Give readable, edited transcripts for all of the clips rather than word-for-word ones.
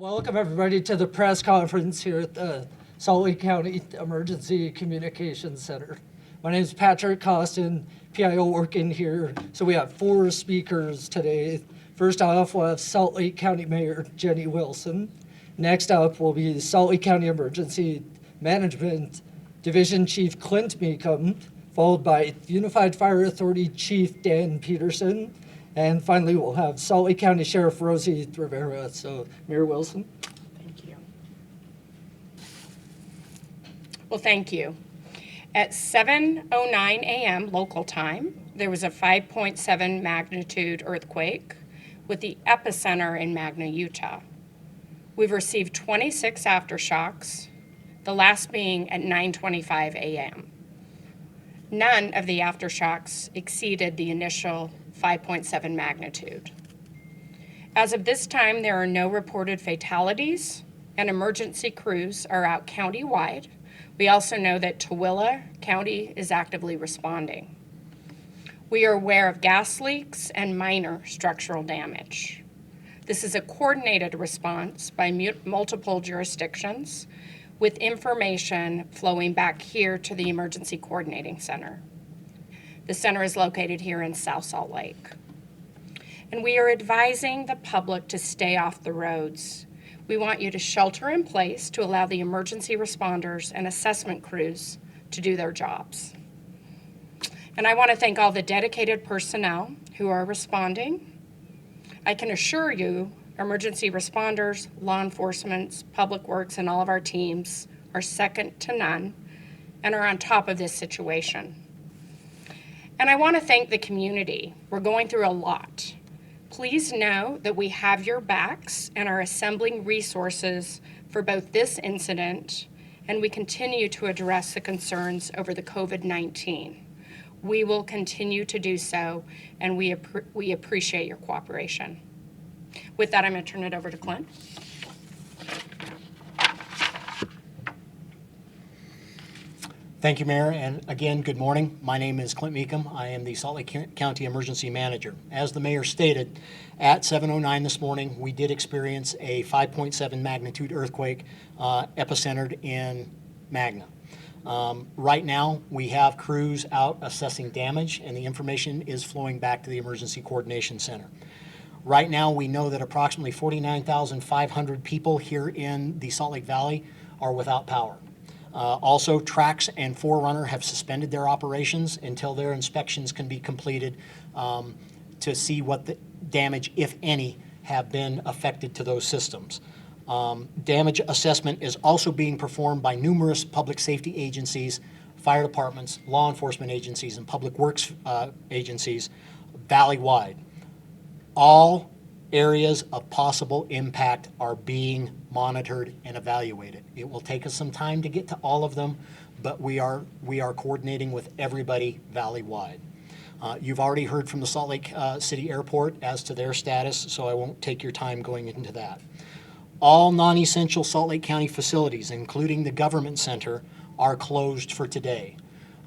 Welcome everybody to the press conference here at the Salt Lake County Emergency Communications Center. My name is Patrick Costin, PIO working here. So we have 4 speakers today. First off, we'll have Salt Lake County Mayor Jenny Wilson. Next up will be Salt Lake County Emergency Management Division Chief Clint Mecham, followed by Unified Fire Authority Chief Dan Petersen. And finally, we'll have Salt Lake County Sheriff Rosie Rivera. So, Mayor Wilson. Thank you. Well, thank you. At 7:09 a.m. local time, there was a 5.7 magnitude earthquake with the epicenter in Magna, Utah. We've received 26 aftershocks, the last being at 9:25 a.m. None of the aftershocks exceeded the initial 5.7 magnitude. As of this time, there are no reported fatalities, and emergency crews are out countywide. We also know that Tooele County is actively responding. We are aware of gas leaks and minor structural damage. This is a coordinated response by multiple jurisdictions with information flowing back here to the Emergency Coordinating Center. The center is located here in South Salt Lake. And we are advising the public to stay off the roads. We want you to shelter in place to allow the emergency responders and assessment crews to do their jobs. And I want to thank all the dedicated personnel who are responding. I can assure you, emergency responders, law enforcement, public works, and all of our teams are second to none and are on top of this situation. And I want to thank the community. We're going through a lot. Please know that we have your backs and are assembling resources for both this incident, and we continue to address the concerns over the COVID-19. We will continue to do so, and we appreciate your cooperation. With that, I'm going to turn it over to Clint. Thank you, Mayor, and again, good morning. My name is Clint Mecham. I am the Salt Lake County Emergency Manager. As the Mayor stated, at 7:09 this morning, we did experience a 5.7 magnitude earthquake epicentered in Magna. Right now, we have crews out assessing damage, and the information is flowing back to the Emergency Coordination Center. Right now, we know that approximately 49,500 people here in the Salt Lake Valley are without power. Also, Trax and Forerunner have suspended their operations until their inspections can be completed to see what the damage, if any, have been affected to those systems. Damage assessment is also being performed by numerous public safety agencies, fire departments, law enforcement agencies, and public works agencies valley-wide. All areas of possible impact are being monitored and evaluated. It will take us some time to get to all of them, but we are coordinating with everybody valley-wide. You've already heard from the Salt Lake City Airport as to their status, so I won't take your time going into that. All non-essential Salt Lake County facilities, including the government center, are closed for today.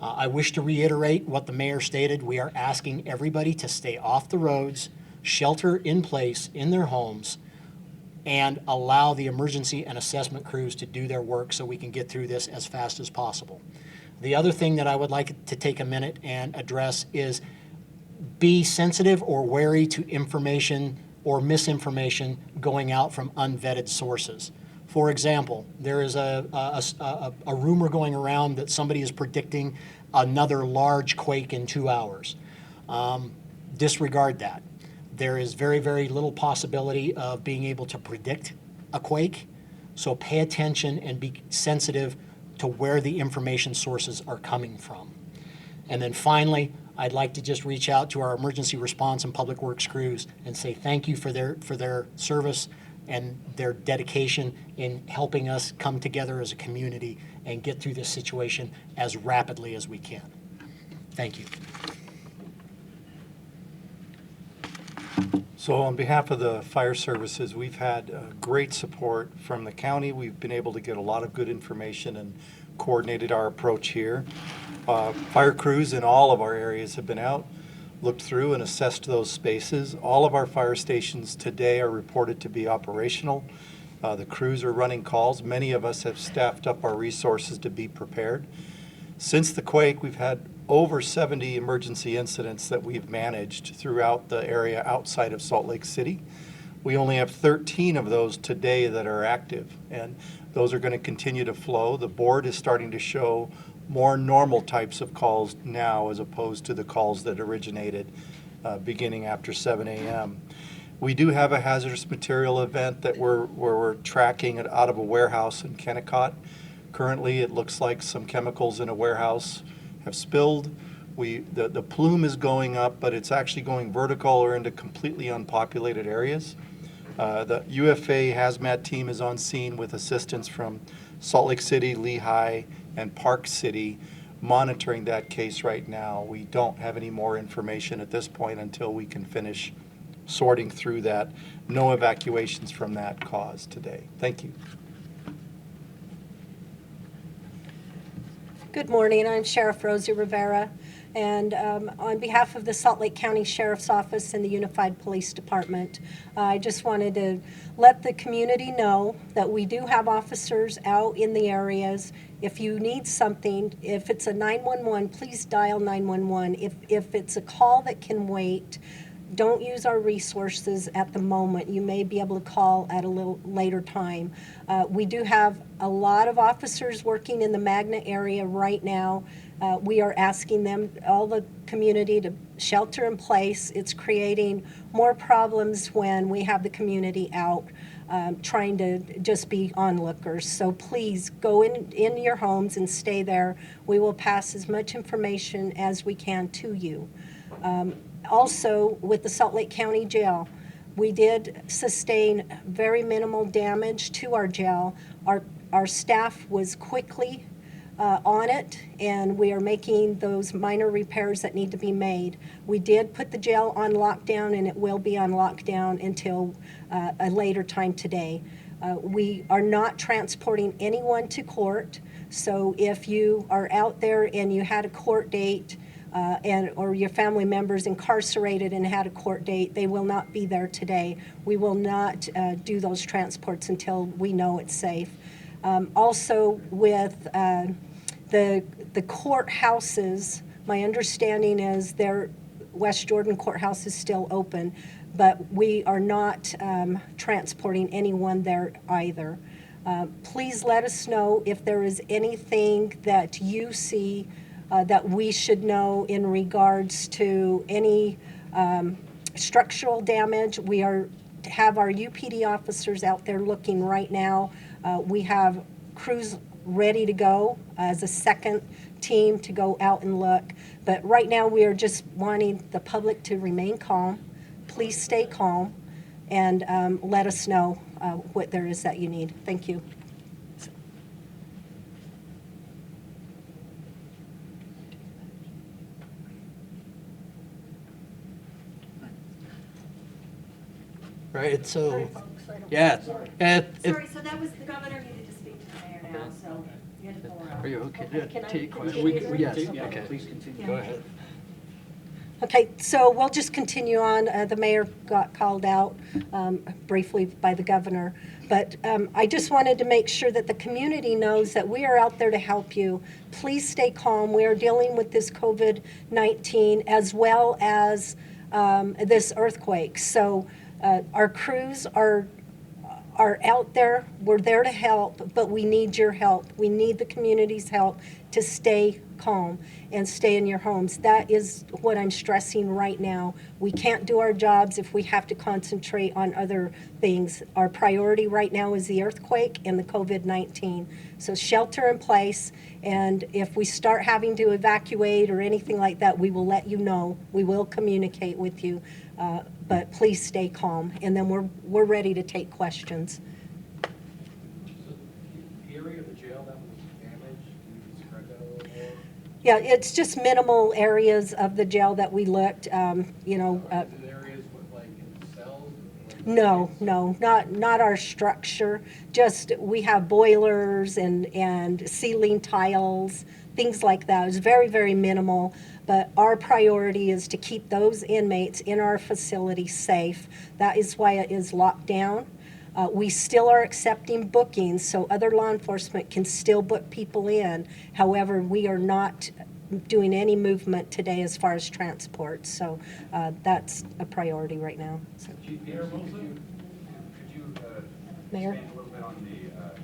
I wish to reiterate what the mayor stated. We are asking everybody to stay off the roads, shelter in place in their homes, and allow the emergency and assessment crews to do their work so we can get through this as fast as possible. The other thing that I would like to take a minute and address is be sensitive or wary to information or misinformation going out from unvetted sources. For example, there is a rumor going around that somebody is predicting another large quake in 2 hours. Disregard that. There is very, very little possibility of being able to predict a quake, so pay attention and be sensitive to where the information sources are coming from. And then finally, I'd like to just reach out to our emergency response and public works crews and say thank you for their service and their dedication in helping us come together as a community and get through this situation as rapidly as we can. Thank you. So on behalf of the fire services, we've had great support from the county. We've been able to get a lot of good information and coordinated our approach here. Fire crews in all of our areas have been out, looked through and assessed those spaces. All of our fire stations today are reported to be operational. The crews are running calls. Many of us have staffed up our resources to be prepared. Since the quake, we've had over 70 emergency incidents that we've managed throughout the area outside of Salt Lake City. We only have 13 of those today that are active, and those are going to continue to flow. The board is starting to show more normal types of calls now as opposed to the calls that originated beginning after 7 a.m. We do have a hazardous material event that we're tracking it out of a warehouse in Kennecott. Currently, it looks like some chemicals in a warehouse have spilled. The plume is going up, but it's actually going vertical or into completely unpopulated areas. The UFA hazmat team is on scene with assistance from Salt Lake City, Lehigh, and Park City, monitoring that case right now. We don't have any more information at this point until we can finish sorting through that. No evacuations from that cause today. Thank you. Good morning. I'm Sheriff Rosie Rivera, and on behalf of the Salt Lake County Sheriff's Office and the Unified Police Department, I just wanted to let the community know that we do have officers out in the areas. If you need something, if it's a 911, please dial 911. If it's a call that can wait, don't use our resources at the moment. You may be able to call at a little later time. We do have a lot of officers working in the Magna area right now. We are asking them, all the community, to shelter in place. It's creating more problems when we have the community out trying to just be onlookers. So please go in your homes and stay there. We will pass as much information as we can to you. Also, with the Salt Lake County Jail, we did sustain very minimal damage to our jail. Our staff was quickly on it, and we are making those minor repairs that need to be made. We did put the jail on lockdown, and it will be on lockdown until a later time today. We are not transporting anyone to court, so if you are out there and you had a court date, or your family members incarcerated and had a court date, they will not be there today. We will not do those transports until we know it's safe. Also, with the courthouses, my understanding is their West Jordan courthouse is still open, but we are not transporting anyone there either. Please let us know if there is anything that you see that we should know in regards to any structural damage. We have our UPD officers out there looking right now. We have crews ready to go as a second team to go out and look. But right now we are just wanting the public to remain calm. Please stay calm and let us know what there is that you need. Thank you. Right, so, Sorry, folks, I don't- yeah. Sorry. It- Sorry, so that was, the governor needed to speak to the mayor now, so you had to pull her out. Are you okay Okay, to can I take continue? questions? Yes, Yeah, okay. please continue. Go ahead. Okay, so we'll just continue on. The mayor got called out briefly by the governor. But I just wanted to make sure that the community knows that we are out there to help you. Please stay calm. We are dealing with this COVID-19 as well as this earthquake. So our crews are out there. We're there to help, but we need your help. We need the community's help to stay calm and stay in your homes. That is what I'm stressing right now. We can't do our jobs if we have to concentrate on other things. Our priority right now is the earthquake and the COVID-19. So shelter in place, and if we start having to evacuate or anything like that, we will let you know. We will communicate with you, but please stay calm, and then we're ready to take questions. The area of the jail that was damaged, can you describe that a little more? Yeah, it's just minimal areas of the jail that we looked, The areas with like in the cells? No, not our structure. Just we have boilers and ceiling tiles, things like that. It's very, very minimal. But our priority is to keep those inmates in our facility safe. That is why it is locked down. We still are accepting bookings, so other law enforcement can still book people in. However, we are not doing any movement today as far as transport, so that's a priority right now. So, Chief Petersen, could you Mayor? expand a little bit on the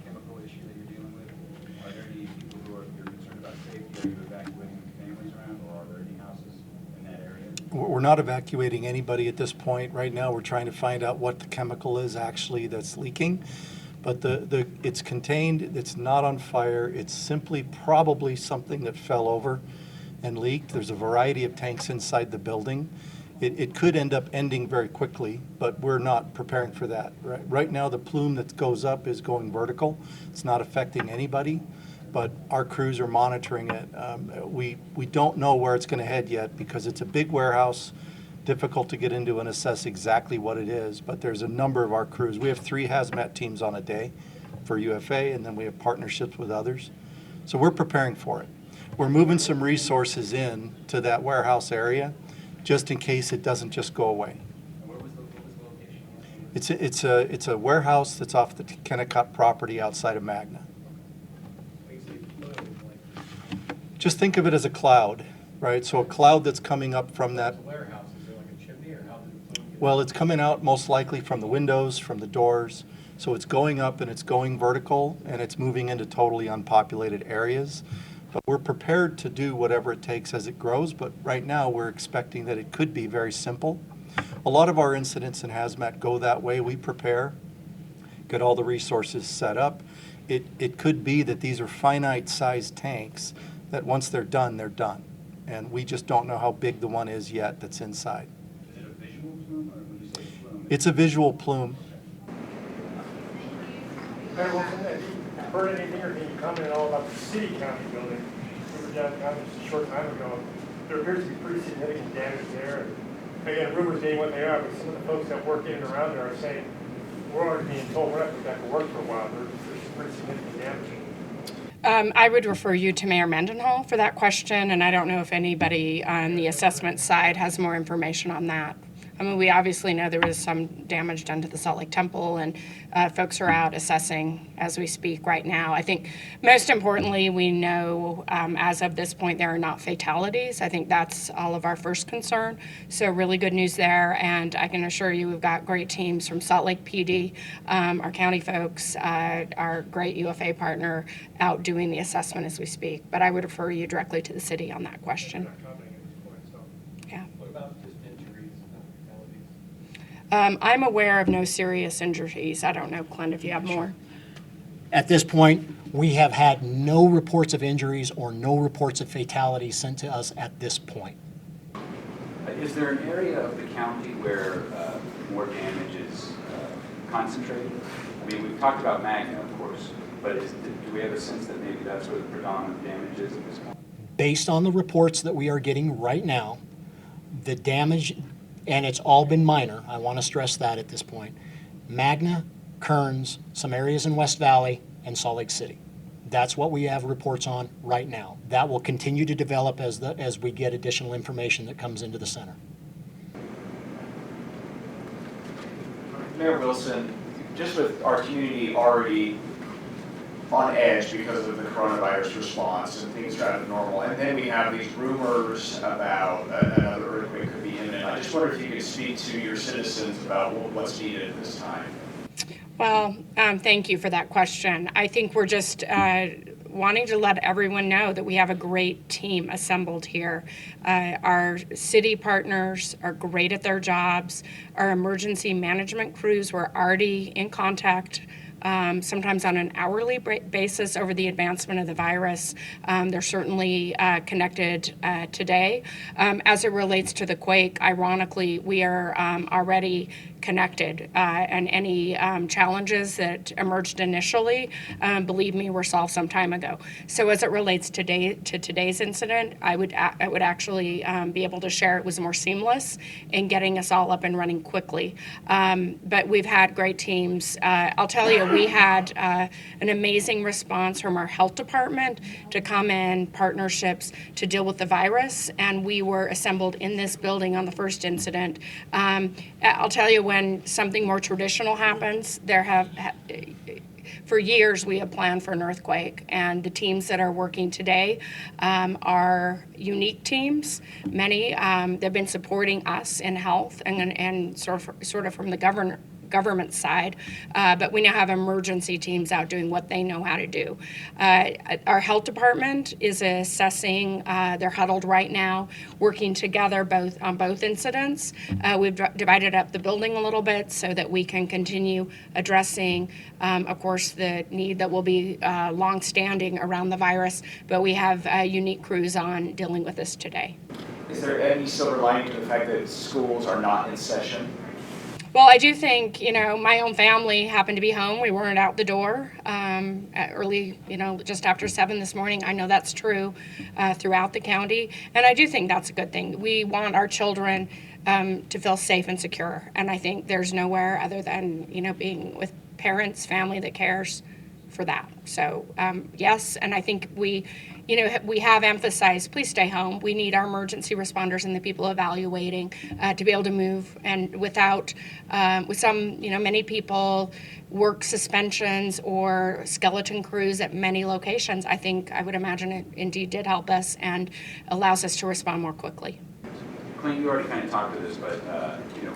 chemical issue that you're dealing with? Are there any people who are you're concerned about safety? Are you evacuating families around, or are there any houses in that area? We're not evacuating anybody at this point. Right now, we're trying to find out what the chemical is actually that's leaking. But it's contained, it's not on fire. It's simply probably something that fell over and leaked. There's a variety of tanks inside the building. It could end up ending very quickly, but we're not preparing for that. Right now, the plume that goes up is going vertical. It's not affecting anybody, but our crews are monitoring it. We don't know where it's going to head yet because it's a big warehouse, difficult to get into and assess exactly what it is, but there's a number of our crews. We have 3 hazmat teams on a day for UFA, and then we have partnerships with others. So we're preparing for it. We're moving some resources in to that warehouse area just in case it doesn't just go away. And what was the location? It's a warehouse that's off the Kennecott property outside of Magna. Just think of it as a cloud, right? So a cloud that's coming up from that. Warehouse, is there like a chimney, or how did the plume get? Well, it's coming out most likely from the windows, from the doors. So it's going up and it's going vertical and it's moving into totally unpopulated areas. But we're prepared to do whatever it takes as it grows. But right now we're expecting that it could be very simple. A lot of our incidents in hazmat go that way. We prepare, get all the resources set up. It could be that these are finite sized tanks that once they're done, they're done. And we just don't know how big the one is yet that's inside. Is it a visual plume, or when you say plume? It's a visual plume. Mayor Wilson, have you heard anything or can you comment at all about the city-county building? We were downtown just a short time ago. There appears to be pretty significant damage there. And again, rumors being what they are, but some of the folks that work in and around there are saying, we're already being told we're not going to back to work for a while. There's some pretty significant damage. I would refer you to Mayor Mendenhall for that question, and I don't know if anybody on the assessment side has more information on that. I mean, we obviously know there was some damage done to the Salt Lake Temple, and folks are out assessing as we speak right now. I think most importantly, we know as of this point there are not fatalities. I think that's all of our first concern. So really good news there, and I can assure you we've got great teams from Salt Lake PD, our county folks, our great UFA partner out doing the assessment as we speak. But I would refer you directly to the city on that question. Not commenting at this point, so. Yeah. What about just injuries, not fatalities? I'm aware of no serious injuries. I don't know, Clint, if you have more. At this point, we have had no reports of injuries or no reports of fatalities sent to us at this point. Is there an area of the county where more damage is concentrated? I mean, we've talked about Magna, of course, but do we have a sense that maybe that's where the predominant damage is at this point? Based on the reports that we are getting right now, the damage, and it's all been minor, I want to stress that at this point, Magna, Kearns, some areas in West Valley, and Salt Lake City. That's what we have reports on right now. That will continue to develop as we get additional information that comes into the center. Mayor Wilson, just with our community already on edge because of the coronavirus response and things are out of normal, and then we have these rumors about another earthquake could be imminent. I just wonder if you could speak to your citizens about what's needed at this time. Well, thank you for that question. I think we're just wanting to let everyone know that we have a great team assembled here. Our city partners are great at their jobs. Our emergency management crews were already in contact, sometimes on an hourly basis over the advancement of the virus. They're certainly connected today. As it relates to the quake, ironically, we are already connected, and any challenges that emerged initially, believe me, were solved some time ago. So as it relates to today's incident, I would actually be able to share it was more seamless in getting us all up and running quickly. But we've had great teams. I'll tell you, We had an amazing response from our health department to come in partnerships to deal with the virus, and we were assembled in this building on the first incident. I'll tell you, when something more traditional happens, for years we have planned for an earthquake, and the teams that are working today are unique teams. Many they've been supporting us in health and sort of from the government side, but we now have emergency teams out doing what they know how to do. Our health department is assessing, they're huddled right now, working together on both incidents. We've divided up the building a little bit so that we can continue addressing, of course, the need that will be long-standing around the virus, but we have unique crews on dealing with this today. Is there any silver lining to the fact that schools are not in session? Well, I do think, my own family happened to be home. We weren't out the door early, just after 7 this morning. I know that's true throughout the county, and I do think that's a good thing. We want our children to feel safe and secure, and I think there's nowhere other than, being with parents, family that cares for that. So, yes, and I think we have emphasized, please stay home. We need our emergency responders and the people evaluating to be able to move, and without, with some, many people work suspensions or skeleton crews at many locations. I would imagine it indeed did help us and allows us to respond more quickly. Clint, you already kind of talked to this, but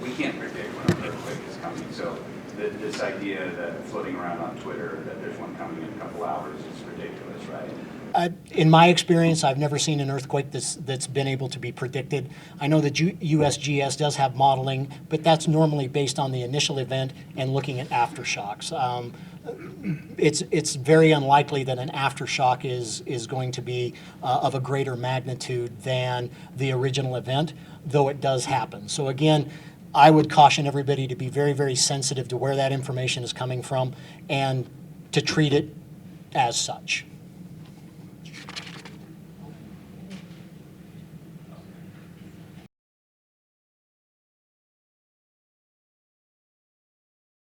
we can't predict when an earthquake is coming. So this idea that floating around on Twitter that there's one coming in a couple hours is ridiculous, right? In my experience, I've never seen an earthquake that's been able to be predicted. I know that USGS does have modeling, but that's normally based on the initial event and looking at aftershocks. It's very unlikely that an aftershock is going to be of a greater magnitude than the original event, though it does happen. So again, I would caution everybody to be very, very sensitive to where that information is coming from and to treat it as such.